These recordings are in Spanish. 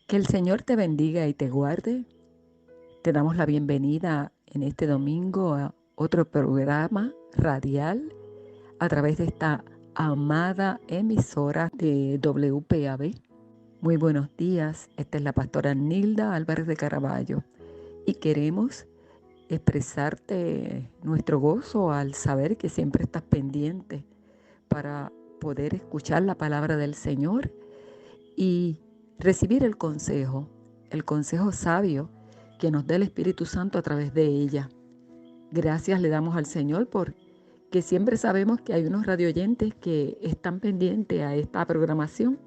Que el Señor te bendiga y te guarde. Te damos la bienvenida en este domingo a otro programa radial a través de esta amada emisora de WPAB. Muy buenos días, esta es la pastora Nilda Álvarez de Caraballo y queremos expresarte nuestro gozo al saber que siempre estás pendiente para poder escuchar la palabra del Señor y recibir el consejo sabio que nos da el Espíritu Santo a través de ella. Gracias le damos al Señor porque siempre sabemos que hay unos radioyentes que están pendientes a esta programación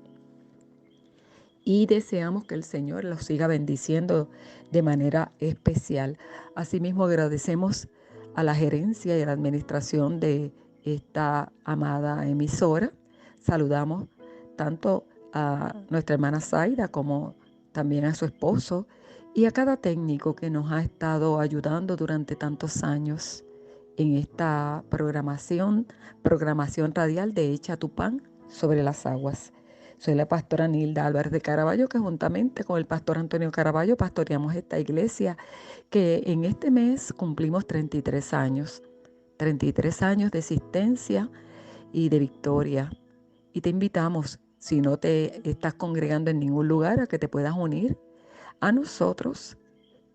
y deseamos que el Señor los siga bendiciendo de manera especial. Asimismo, agradecemos a la gerencia y a la administración de esta amada emisora. Saludamos tanto a nuestra hermana Zaida como también a su esposo y a cada técnico que nos ha estado ayudando durante tantos años en esta programación radial de Echa tu Pan sobre las aguas. Soy la pastora Nilda Álvarez de Caraballo, que juntamente con el pastor Antonio Caraballo pastoreamos esta iglesia que en este mes cumplimos 33 años. 33 años de existencia y de victoria. Y te invitamos, si no te estás congregando en ningún lugar, a que te puedas unir a nosotros.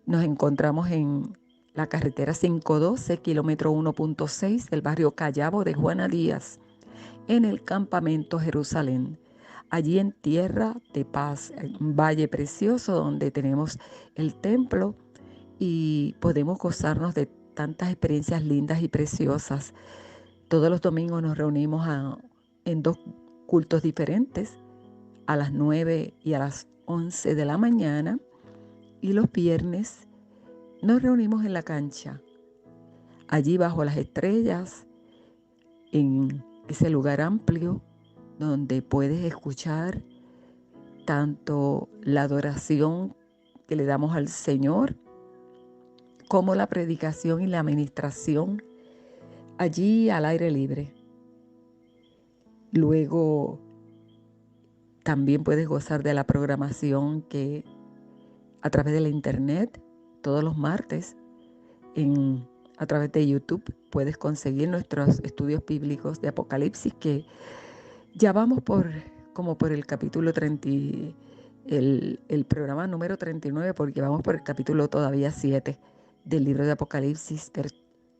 Nos encontramos en la carretera 512, kilómetro 1.6 del barrio Callabo de Juana Díaz, en el campamento Jerusalén. Allí en tierra de paz, un valle precioso donde tenemos el templo y podemos gozarnos de tantas experiencias lindas y preciosas. Todos los domingos nos reunimos en dos cultos diferentes, a las 9 y a las 11 de la mañana, y los viernes nos reunimos en la cancha, allí bajo las estrellas, en ese lugar amplio donde puedes escuchar tanto la adoración que le damos al Señor como la predicación y la administración allí al aire libre. Luego también puedes gozar de la programación que a través de la internet todos los martes a través de YouTube puedes conseguir nuestros estudios bíblicos de Apocalipsis, que ya vamos por el capítulo 30, el programa número 39, porque vamos por el capítulo todavía 7 del libro de Apocalipsis. Pero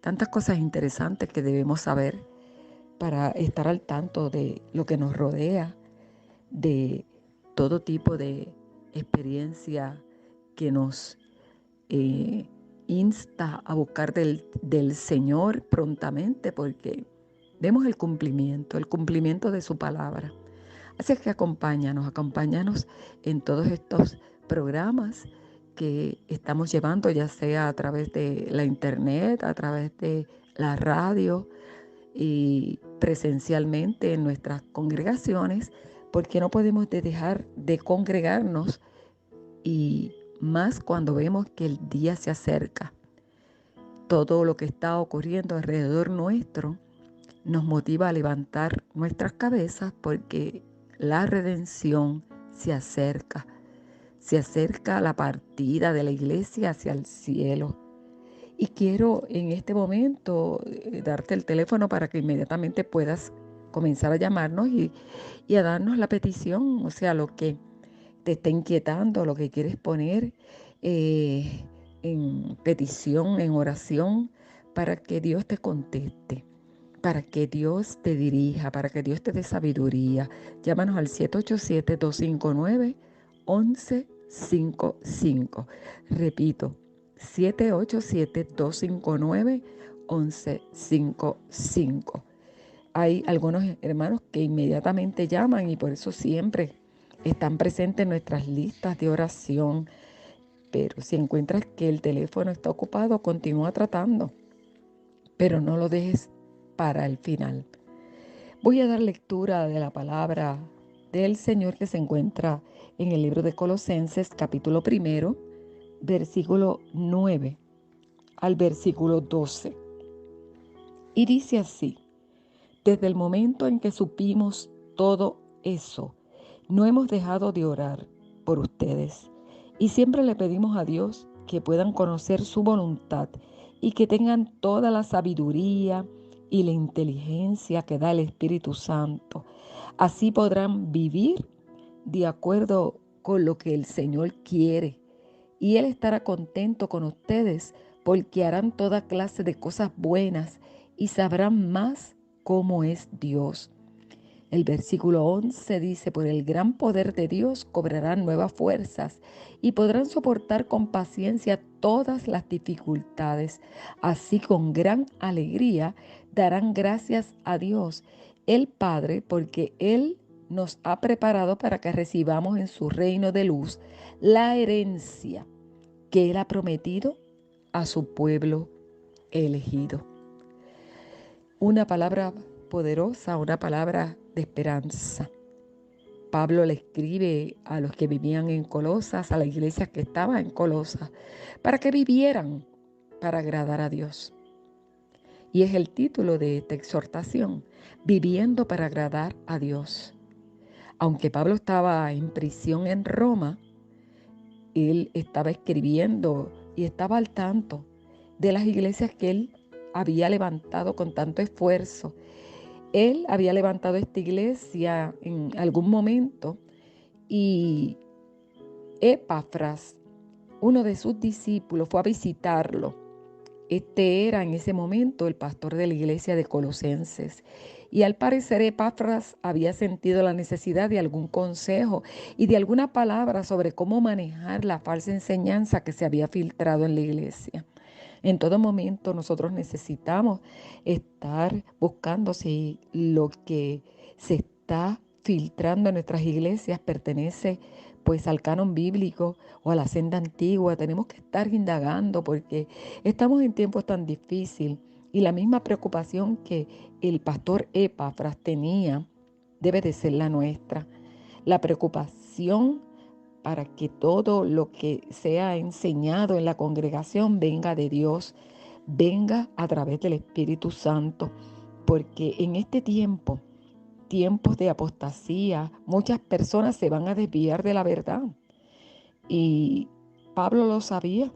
tantas cosas interesantes que debemos saber para estar al tanto de lo que nos rodea, de todo tipo de experiencia que nos insta a buscar del Señor prontamente, porque vemos el cumplimiento de su palabra. Así es que acompáñanos en todos estos programas que estamos llevando, ya sea a través de la internet, a través de la radio y presencialmente en nuestras congregaciones, porque no podemos dejar de congregarnos, y más cuando vemos que el día se acerca. Todo lo que está ocurriendo alrededor nuestro nos motiva a levantar nuestras cabezas, porque la redención se acerca la partida de la iglesia hacia el cielo. Y quiero en este momento darte el teléfono para que inmediatamente puedas comenzar a llamarnos y a darnos la petición, o sea, lo que te está inquietando, lo que quieres poner en petición, en oración, para que Dios te conteste, para que Dios te dirija, para que Dios te dé sabiduría. Llámanos al 787-259-1155. Repito, 787-259-1155. Hay algunos hermanos que inmediatamente llaman y por eso siempre están presentes en nuestras listas de oración. Pero si encuentras que el teléfono está ocupado, continúa tratando, pero no lo dejes para el final. Voy a dar lectura de la palabra del Señor que se encuentra en el libro de Colosenses, capítulo 1, versículo 9 al versículo 12. Y dice así: desde el momento en que supimos todo eso, no hemos dejado de orar por ustedes. Y siempre le pedimos a Dios que puedan conocer su voluntad y que tengan toda la sabiduría y la inteligencia que da el Espíritu Santo. Así podrán vivir de acuerdo con lo que el Señor quiere. Y Él estará contento con ustedes porque harán toda clase de cosas buenas y sabrán más cómo es Dios. El versículo 11 dice: por el gran poder de Dios cobrarán nuevas fuerzas y podrán soportar con paciencia todas las dificultades. Así con gran alegría darán gracias a Dios, el Padre, porque Él nos ha preparado para que recibamos en su reino de luz la herencia que Él ha prometido a su pueblo elegido. Una palabra poderosa, una palabra de esperanza. Pablo le escribe a los que vivían en Colosas, a la iglesia que estaba en Colosas, para que vivieran para agradar a Dios. Y es el título de esta exhortación: viviendo para agradar a Dios. Aunque Pablo estaba en prisión en Roma, él estaba escribiendo y estaba al tanto de las iglesias que él había levantado con tanto esfuerzo. Él había levantado esta iglesia en algún momento y Epafras, uno de sus discípulos, fue a visitarlo. Este era en ese momento el pastor de la iglesia de Colosenses. Y al parecer Epafras había sentido la necesidad de algún consejo y de alguna palabra sobre cómo manejar la falsa enseñanza que se había filtrado en la iglesia. En todo momento nosotros necesitamos estar buscando si lo que se está filtrando en nuestras iglesias pertenece pues al canon bíblico o a la senda antigua. Tenemos que estar indagando porque estamos en tiempos tan difíciles y la misma preocupación que el pastor Epafras tenía debe de ser la nuestra. La preocupación para que todo lo que sea enseñado en la congregación venga de Dios, venga a través del Espíritu Santo, porque en este tiempo, tiempos de apostasía, muchas personas se van a desviar de la verdad. Y Pablo lo sabía.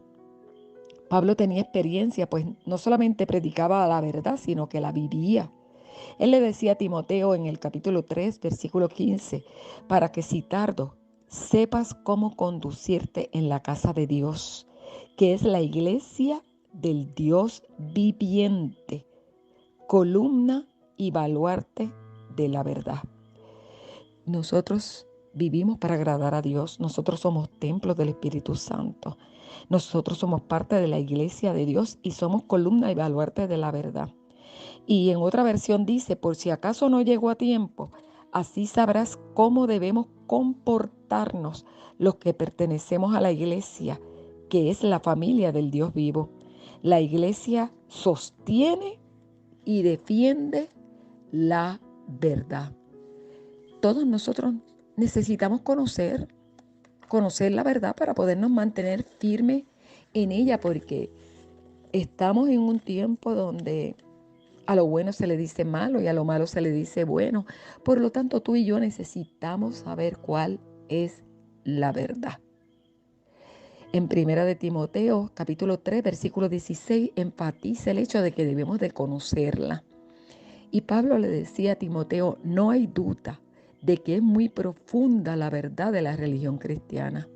Pablo tenía experiencia, pues no solamente predicaba la verdad, sino que la vivía. Él le decía a Timoteo en el capítulo 3, versículo 15, para que si tardo, sepas cómo conducirte en la casa de Dios, que es la iglesia del Dios viviente, columna y baluarte de la verdad. Nosotros vivimos para agradar a Dios. Nosotros somos templos del Espíritu Santo. Nosotros somos parte de la iglesia de Dios y somos columna y baluarte de la verdad. Y en otra versión dice: por si acaso no llegó a tiempo, así sabrás cómo debemos comportarnos los que pertenecemos a la iglesia, que es la familia del Dios vivo. La iglesia sostiene y defiende la verdad. Todos nosotros necesitamos conocer la verdad para podernos mantener firmes en ella, porque estamos en un tiempo donde a lo bueno se le dice malo y a lo malo se le dice bueno. Por lo tanto, tú y yo necesitamos saber cuál es la verdad. En 1 de Timoteo, capítulo 3, versículo 16, enfatiza el hecho de que debemos de conocerla. Y Pablo le decía a Timoteo: no hay duda de que es muy profunda la verdad de la religión cristiana.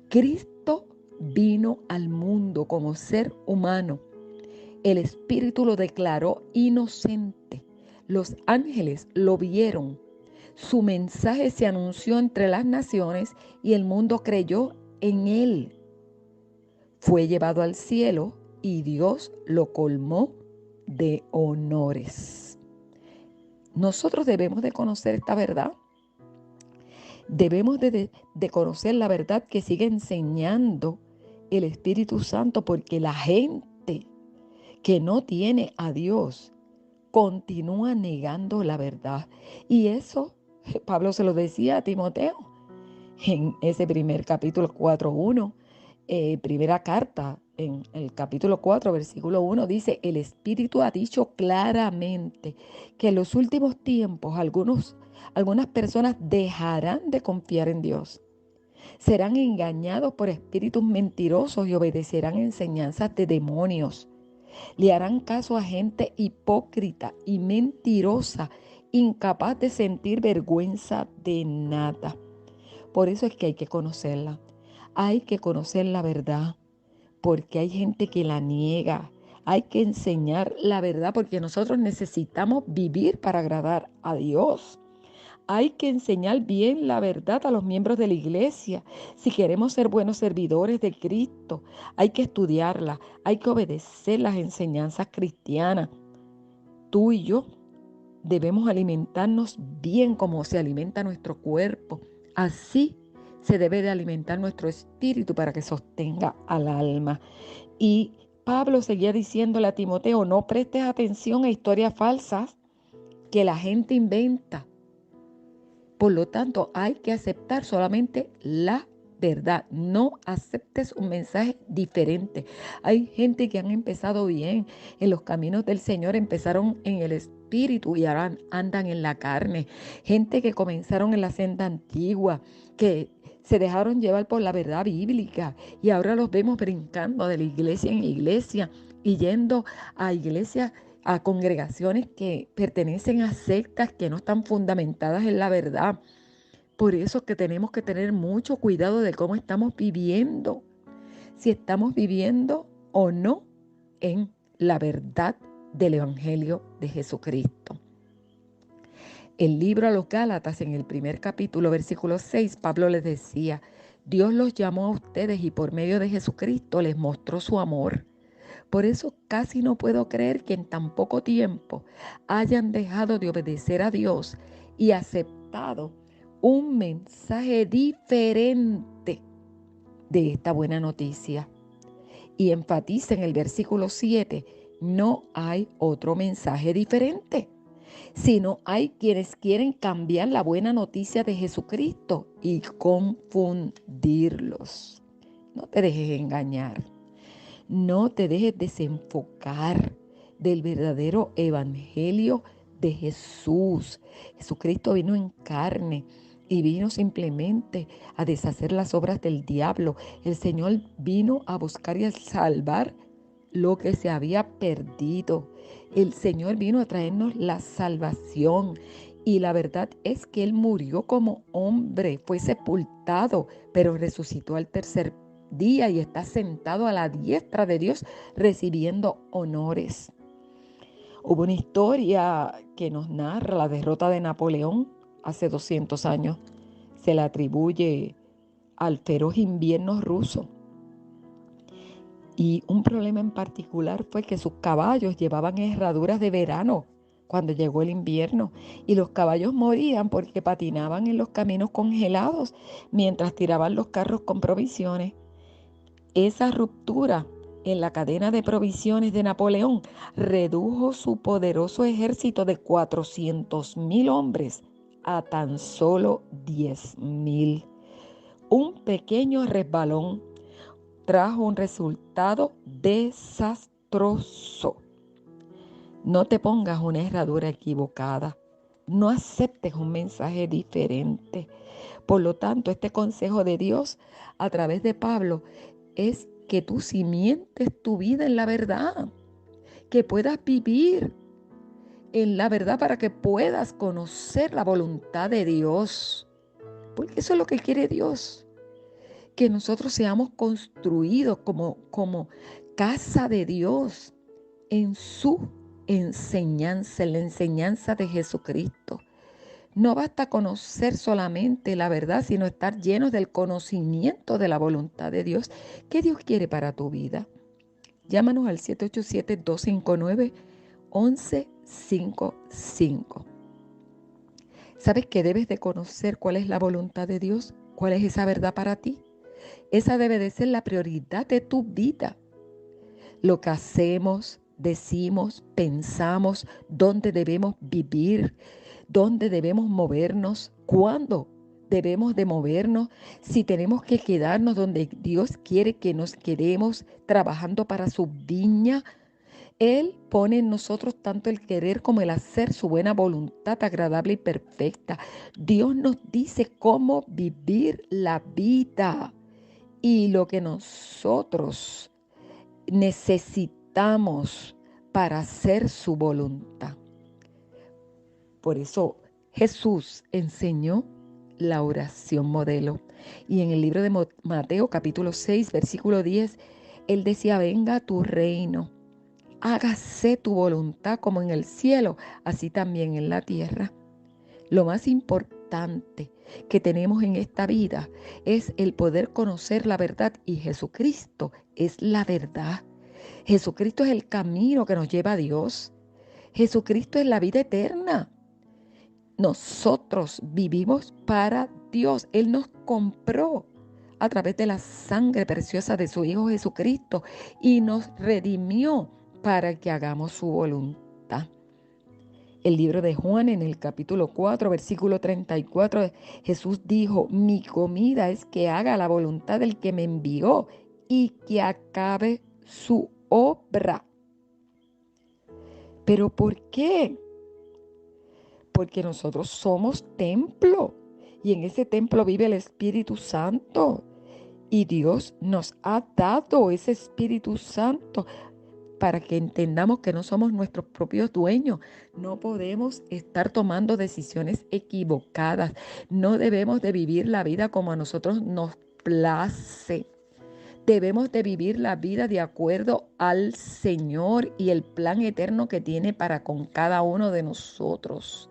Cristo vino al mundo como ser humano. El Espíritu lo declaró inocente. Los ángeles lo vieron. Su mensaje se anunció entre las naciones y el mundo creyó en él. Fue llevado al cielo y Dios lo colmó de honores. Nosotros debemos de conocer esta verdad. Debemos de conocer la verdad que sigue enseñando el Espíritu Santo, porque la gente que no tiene a Dios continúa negando la verdad. Y eso Pablo se lo decía a Timoteo en ese primer capítulo 4:1, primera carta, en el capítulo 4, versículo 1, dice: el Espíritu ha dicho claramente que en los últimos tiempos algunas personas dejarán de confiar en Dios. Serán engañados por espíritus mentirosos y obedecerán enseñanzas de demonios. Le harán caso a gente hipócrita y mentirosa, incapaz de sentir vergüenza de nada. Por eso es que hay que conocerla. Hay que conocer la verdad, porque hay gente que la niega. Hay que enseñar la verdad porque nosotros necesitamos vivir para agradar a Dios. Hay que enseñar bien la verdad a los miembros de la iglesia. Si queremos ser buenos servidores de Cristo, hay que estudiarla, hay que obedecer las enseñanzas cristianas. Tú y yo debemos alimentarnos bien como se alimenta nuestro cuerpo. Así se debe de alimentar nuestro espíritu para que sostenga al alma. Y Pablo seguía diciéndole a Timoteo, no prestes atención a historias falsas que la gente inventa. Por lo tanto, hay que aceptar solamente la verdad. No aceptes un mensaje diferente. Hay gente que han empezado bien en los caminos del Señor, empezaron en el Espíritu y ahora andan en la carne. Gente que comenzaron en la senda antigua, que se dejaron llevar por la verdad bíblica y ahora los vemos brincando de la iglesia en iglesia y yendo a iglesias, a congregaciones que pertenecen a sectas que no están fundamentadas en la verdad. Por eso es que tenemos que tener mucho cuidado de cómo estamos viviendo, si estamos viviendo o no en la verdad del Evangelio de Jesucristo. El libro a los Gálatas, en el primer capítulo, versículo 6, Pablo les decía, Dios los llamó a ustedes y por medio de Jesucristo les mostró su amor. Por eso casi no puedo creer que en tan poco tiempo hayan dejado de obedecer a Dios y aceptado un mensaje diferente de esta buena noticia. Y enfatiza en el versículo 7, no hay otro mensaje diferente, sino hay quienes quieren cambiar la buena noticia de Jesucristo y confundirlos. No te dejes engañar. No te dejes desenfocar del verdadero evangelio de Jesús. Jesucristo vino en carne y vino simplemente a deshacer las obras del diablo. El Señor vino a buscar y a salvar lo que se había perdido. El Señor vino a traernos la salvación. Y la verdad es que Él murió como hombre, fue sepultado, pero resucitó al tercer día y está sentado a la diestra de Dios recibiendo honores. Hubo una historia que nos narra la derrota de Napoleón hace 200 años. Se la atribuye al feroz invierno ruso. Y un problema en particular fue que sus caballos llevaban herraduras de verano cuando llegó el invierno y los caballos morían porque patinaban en los caminos congelados mientras tiraban los carros con provisiones. Esa ruptura en la cadena de provisiones de Napoleón redujo su poderoso ejército de 400,000 hombres a tan solo 10,000. Un pequeño resbalón trajo un resultado desastroso. No te pongas una herradura equivocada. No aceptes un mensaje diferente. Por lo tanto, este consejo de Dios a través de Pablo es que tú cimientes tu vida en la verdad, que puedas vivir en la verdad para que puedas conocer la voluntad de Dios, porque eso es lo que quiere Dios, que nosotros seamos construidos como casa de Dios en su enseñanza, en la enseñanza de Jesucristo. No basta conocer solamente la verdad, sino estar llenos del conocimiento de la voluntad de Dios. ¿Qué Dios quiere para tu vida? Llámanos al 787-259-1155. ¿Sabes que debes de conocer cuál es la voluntad de Dios? ¿Cuál es esa verdad para ti? Esa debe de ser la prioridad de tu vida. Lo que hacemos, decimos, pensamos, dónde debemos vivir, dónde debemos movernos, cuándo debemos de movernos, si tenemos que quedarnos donde Dios quiere que nos quedemos trabajando para su viña. Él pone en nosotros tanto el querer como el hacer, su buena voluntad agradable y perfecta. Dios nos dice cómo vivir la vida y lo que nosotros necesitamos para hacer su voluntad. Por eso Jesús enseñó la oración modelo. Y en el libro de Mateo capítulo 6, versículo 10, Él decía: venga a tu reino, hágase tu voluntad como en el cielo, así también en la tierra. Lo más importante que tenemos en esta vida es el poder conocer la verdad, y Jesucristo es la verdad. Jesucristo es el camino que nos lleva a Dios. Jesucristo es la vida eterna. Nosotros vivimos para Dios. Él nos compró a través de la sangre preciosa de su Hijo Jesucristo y nos redimió para que hagamos su voluntad. El libro de Juan, en el capítulo 4, versículo 34, Jesús dijo: mi comida es que haga la voluntad del que me envió y que acabe su obra. ¿Pero por qué? Porque nosotros somos templo y en ese templo vive el Espíritu Santo. Y Dios nos ha dado ese Espíritu Santo para que entendamos que no somos nuestros propios dueños. No podemos estar tomando decisiones equivocadas. No debemos de vivir la vida como a nosotros nos place. Debemos de vivir la vida de acuerdo al Señor y el plan eterno que tiene para con cada uno de nosotros.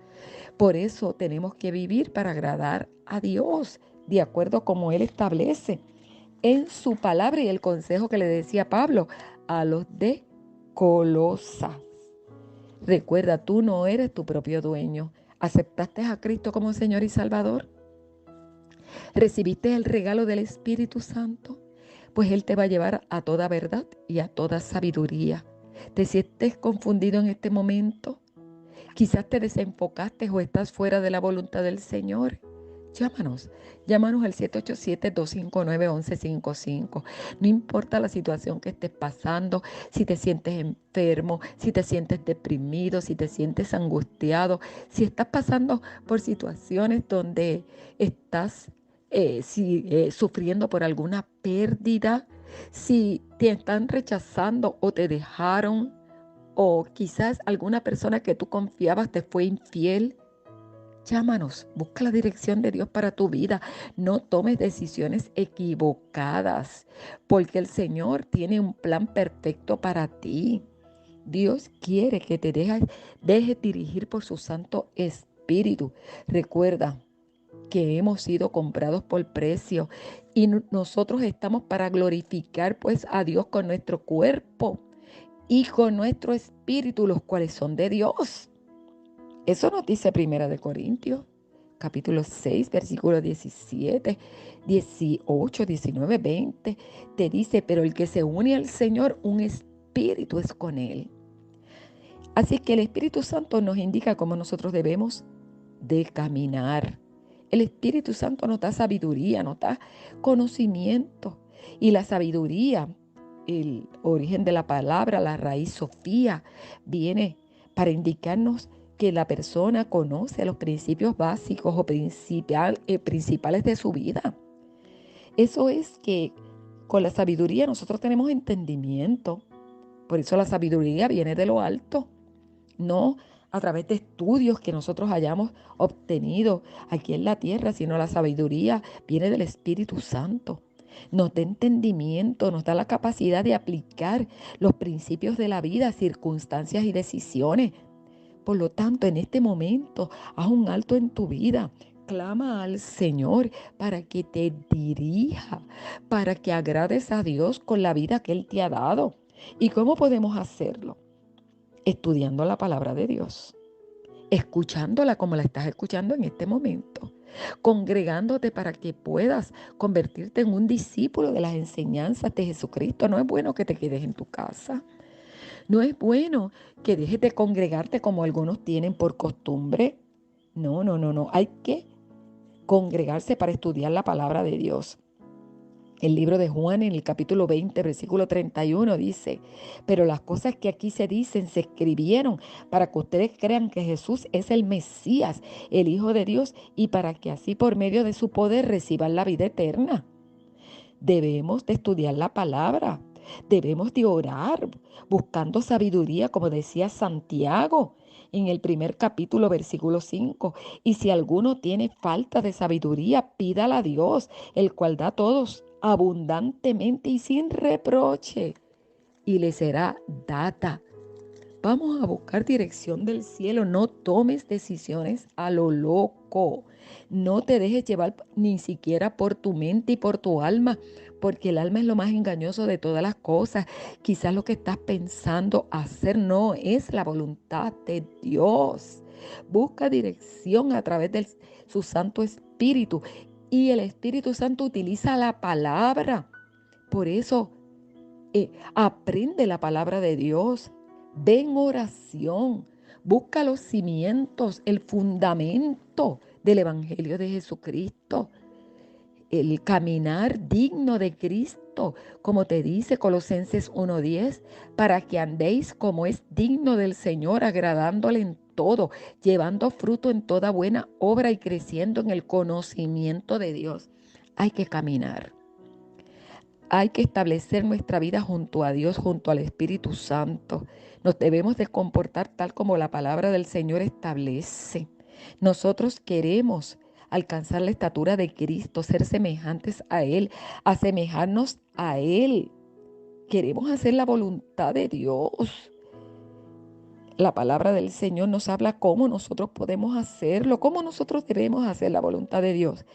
Por eso tenemos que vivir para agradar a Dios, de acuerdo como Él establece en su palabra y el consejo que le decía Pablo a los de Colosas. Recuerda, tú no eres tu propio dueño. ¿Aceptaste a Cristo como Señor y Salvador? ¿Recibiste el regalo del Espíritu Santo? Pues Él te va a llevar a toda verdad y a toda sabiduría. ¿Te sientes confundido en este momento? Quizás te desenfocaste o estás fuera de la voluntad del Señor. Llámanos al 787-259-1155. No importa la situación que estés pasando, si te sientes enfermo, si te sientes deprimido, si te sientes angustiado, si estás pasando por situaciones donde estás sufriendo por alguna pérdida, si te están rechazando o te dejaron, o quizás alguna persona que tú confiabas te fue infiel. Llámanos, busca la dirección de Dios para tu vida. No tomes decisiones equivocadas, porque el Señor tiene un plan perfecto para ti. Dios quiere que te dejes dirigir por su Santo Espíritu. Recuerda que hemos sido comprados por precio y nosotros estamos para glorificar pues a Dios con nuestro cuerpo y con nuestro espíritu, los cuales son de Dios. Eso nos dice 1 Corintios, capítulo 6, versículos 17, 18, 19, 20. Te dice: pero el que se une al Señor, un espíritu es con Él. Así que el Espíritu Santo nos indica cómo nosotros debemos de caminar. El Espíritu Santo nos da sabiduría, nos da conocimiento. Y la sabiduría, el origen de la palabra, la raíz Sofía, viene para indicarnos que la persona conoce los principios básicos o principales de su vida. Eso es que con la sabiduría nosotros tenemos entendimiento. Por eso la sabiduría viene de lo alto, no a través de estudios que nosotros hayamos obtenido aquí en la tierra, sino la sabiduría viene del Espíritu Santo. Nos da entendimiento, nos da la capacidad de aplicar los principios de la vida, circunstancias y decisiones. Por lo tanto, en este momento, haz un alto en tu vida. Clama al Señor para que te dirija, para que agrades a Dios con la vida que Él te ha dado. ¿Y cómo podemos hacerlo? Estudiando la palabra de Dios, escuchándola como la estás escuchando en este momento, congregándote para que puedas convertirte en un discípulo de las enseñanzas de Jesucristo. No es bueno que te quedes en tu casa. No es bueno que dejes de congregarte como algunos tienen por costumbre. No. Hay que congregarse para estudiar la palabra de Dios. El libro de Juan en el capítulo 20, versículo 31 dice: pero las cosas que aquí se dicen se escribieron para que ustedes crean que Jesús es el Mesías, el Hijo de Dios, y para que así por medio de su poder reciban la vida eterna. Debemos de estudiar la palabra, debemos de orar, buscando sabiduría, como decía Santiago en el primer capítulo, versículo 5. Y si alguno tiene falta de sabiduría, pídala a Dios, el cual da a todos abundantemente y sin reproche, y le será dada. Vamos a buscar dirección del cielo. No tomes decisiones a lo loco. No te dejes llevar ni siquiera por tu mente y por tu alma, porque el alma es lo más engañoso de todas las cosas. Quizás lo que estás pensando hacer no es la voluntad de Dios. Busca dirección a través de su Santo Espíritu, y el Espíritu Santo utiliza la palabra. Por eso, aprende la palabra de Dios. Ve en oración, busca los cimientos, el fundamento del Evangelio de Jesucristo, el caminar digno de Cristo, como te dice Colosenses 1:10, para que andéis como es digno del Señor, agradándole en todo, llevando fruto en toda buena obra y creciendo en el conocimiento de Dios. Hay que caminar. Hay que establecer nuestra vida junto a Dios, junto al Espíritu Santo. Nos debemos de comportar tal como la palabra del Señor establece. Nosotros queremos alcanzar la estatura de Cristo, ser semejantes a Él, asemejarnos a Él. Queremos hacer la voluntad de Dios. La palabra del Señor nos habla cómo nosotros podemos hacerlo, cómo nosotros debemos hacer la voluntad de Dios.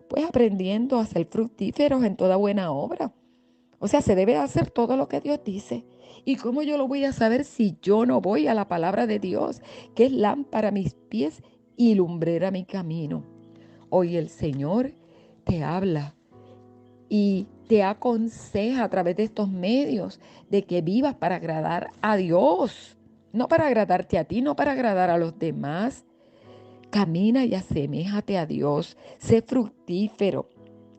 Pues aprendiendo a ser fructíferos en toda buena obra. O sea, se debe hacer todo lo que Dios dice. ¿Y cómo yo lo voy a saber si yo no voy a la palabra de Dios, que es lámpara a mis pies y lumbrera a mi camino? Hoy el Señor te habla y te aconseja a través de estos medios de que vivas para agradar a Dios, no para agradarte a ti, no para agradar a los demás. Camina y aseméjate a Dios, sé fructífero.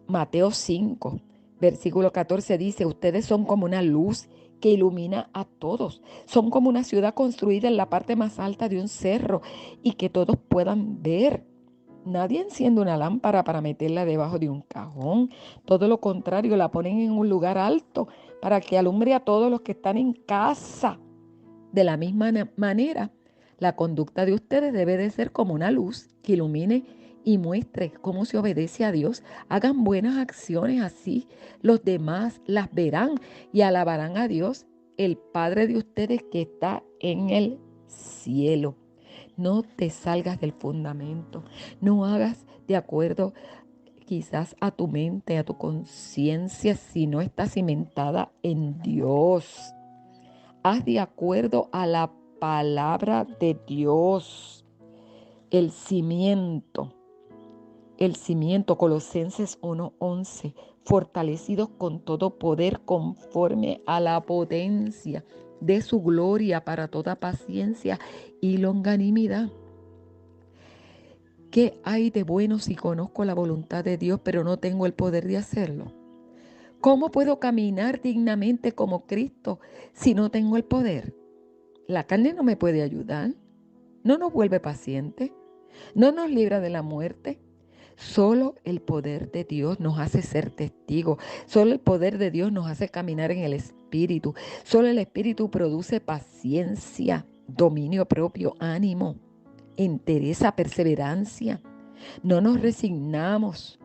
Mateo 5, versículo 14 dice: ustedes son como una luz que ilumina a todos. Son como una ciudad construida en la parte más alta de un cerro y que todos puedan ver. Nadie enciende una lámpara para meterla debajo de un cajón. Todo lo contrario, la ponen en un lugar alto para que alumbre a todos los que están en casa. De la misma manera, la conducta de ustedes debe de ser como una luz que ilumine y muestre cómo se obedece a Dios. Hagan buenas acciones, así los demás las verán y alabarán a Dios, el Padre de ustedes que está en el cielo. No te salgas del fundamento, no hagas de acuerdo quizás a tu mente, a tu conciencia, si no está cimentada en Dios. Haz de acuerdo a la palabra de Dios. El cimiento, Colosenses 1:11, fortalecidos con todo poder conforme a la potencia de su gloria para toda paciencia y longanimidad. ¿Qué hay de bueno si conozco la voluntad de Dios, pero no tengo el poder de hacerlo? ¿Cómo puedo caminar dignamente como Cristo si no tengo el poder? La carne no me puede ayudar, no nos vuelve pacientes, no nos libra de la muerte. Solo el poder de Dios nos hace ser testigos. Solo el poder de Dios nos hace caminar en el Espíritu. Solo el Espíritu produce paciencia, dominio propio, ánimo, entereza, perseverancia. No nos resignamos.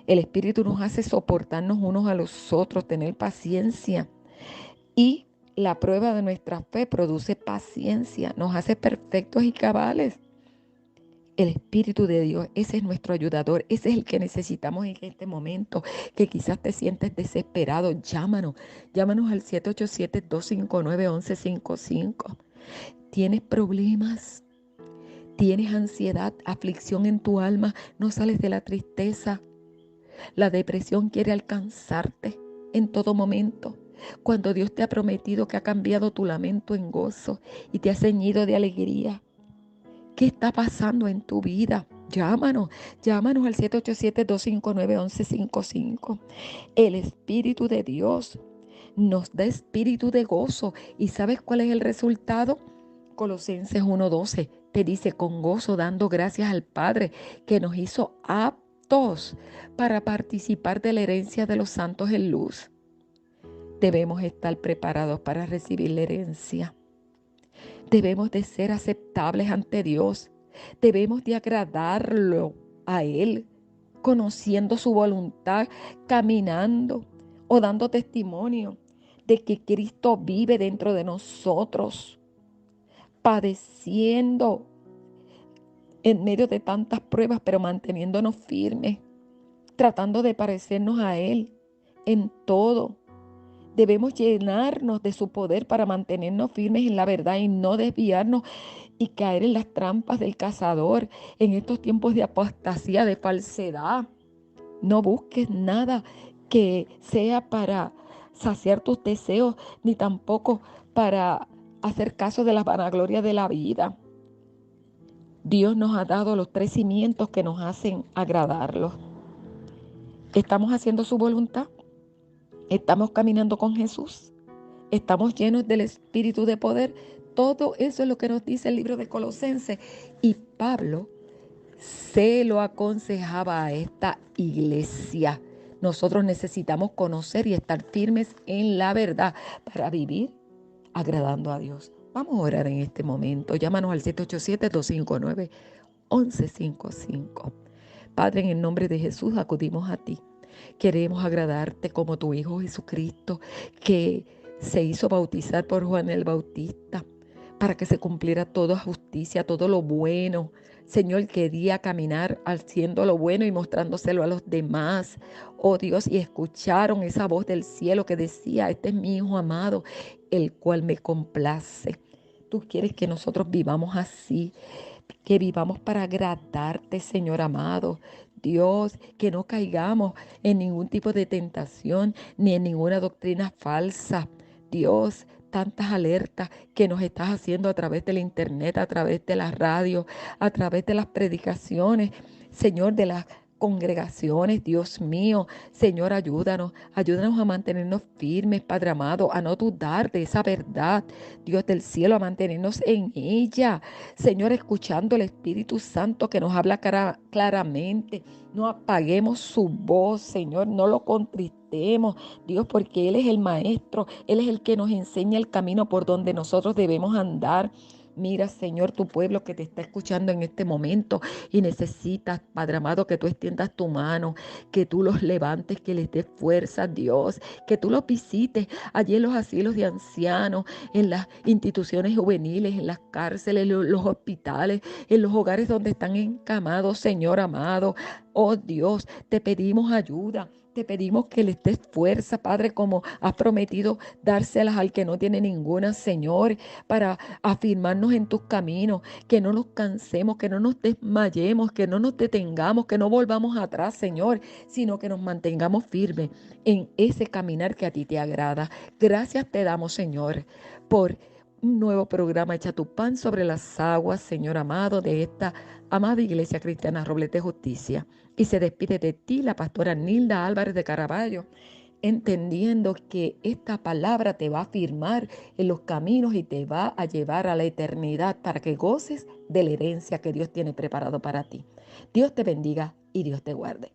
El Espíritu nos hace soportarnos unos a los otros, tener paciencia. Y la prueba de nuestra fe produce paciencia, nos hace perfectos y cabales. El Espíritu de Dios, ese es nuestro ayudador, ese es el que necesitamos en este momento, que quizás te sientes desesperado. Llámanos al 787-259-1155. ¿Tienes problemas? ¿Tienes ansiedad, aflicción en tu alma? ¿No sales de la tristeza? La depresión quiere alcanzarte en todo momento. Cuando Dios te ha prometido que ha cambiado tu lamento en gozo y te ha ceñido de alegría. ¿Qué está pasando en tu vida? Llámanos, llámanos al 787-259-1155. El Espíritu de Dios nos da espíritu de gozo. ¿Y sabes cuál es el resultado? Colosenses 1:12 te dice: con gozo dando gracias al Padre que nos hizo aptos para participar de la herencia de los santos en luz. Debemos estar preparados para recibir la herencia. Debemos de ser aceptables ante Dios. Debemos de agradarlo a Él, conociendo su voluntad, caminando o dando testimonio de que Cristo vive dentro de nosotros, padeciendo en medio de tantas pruebas, pero manteniéndonos firmes, tratando de parecernos a Él en todo. Debemos llenarnos de su poder para mantenernos firmes en la verdad y no desviarnos y caer en las trampas del cazador en estos tiempos de apostasía, de falsedad. No busques nada que sea para saciar tus deseos, ni tampoco para hacer caso de las vanaglorias de la vida. Dios nos ha dado los 3 cimientos que nos hacen agradarlo. ¿Estamos haciendo su voluntad? ¿Estamos caminando con Jesús? ¿Estamos llenos del Espíritu de poder? Todo eso es lo que nos dice el libro de Colosenses. Y Pablo se lo aconsejaba a esta iglesia. Nosotros necesitamos conocer y estar firmes en la verdad para vivir agradando a Dios. Vamos a orar en este momento. Llámanos al 787-259-1155. Padre, en el nombre de Jesús acudimos a ti. Queremos agradarte como tu Hijo Jesucristo, que se hizo bautizar por Juan el Bautista, para que se cumpliera toda justicia, todo lo bueno. Señor, quería caminar haciendo lo bueno y mostrándoselo a los demás. Oh Dios, y escucharon esa voz del cielo que decía: este es mi Hijo amado, el cual me complace. Tú quieres que nosotros vivamos así, que vivamos para agradarte, Señor amado. Dios, que no caigamos en ningún tipo de tentación ni en ninguna doctrina falsa. Dios, tantas alertas que nos estás haciendo a través del internet, a través de la radio, a través de las predicaciones, Señor, de las congregaciones. Dios mío, Señor, ayúdanos a mantenernos firmes, Padre amado, a no dudar de esa verdad, Dios del cielo, a mantenernos en ella, Señor, escuchando el Espíritu Santo que nos habla claramente. No apaguemos su voz, Señor, no lo contristemos, Dios, porque Él es el Maestro, Él es el que nos enseña el camino por donde nosotros debemos andar. Mira, Señor, tu pueblo que te está escuchando en este momento y necesitas, Padre amado, que tú extiendas tu mano, que tú los levantes, que les des fuerza, Dios, que tú los visites allí en los asilos de ancianos, en las instituciones juveniles, en las cárceles, los hospitales, en los hogares donde están encamados, Señor amado. Oh Dios, te pedimos ayuda. Te pedimos que les des fuerza, Padre, como has prometido dárselas al que no tiene ninguna, Señor, para afirmarnos en tus caminos, que no nos cansemos, que no nos desmayemos, que no nos detengamos, que no volvamos atrás, Señor, sino que nos mantengamos firmes en ese caminar que a ti te agrada. Gracias te damos, Señor, por un nuevo programa Echa tu pan sobre las aguas, Señor amado, de esta amada Iglesia Cristiana Robles de Justicia. Y se despide de ti la pastora Nilda Álvarez de Caraballo, entendiendo que esta palabra te va a afirmar en los caminos y te va a llevar a la eternidad para que goces de la herencia que Dios tiene preparado para ti. Dios te bendiga y Dios te guarde.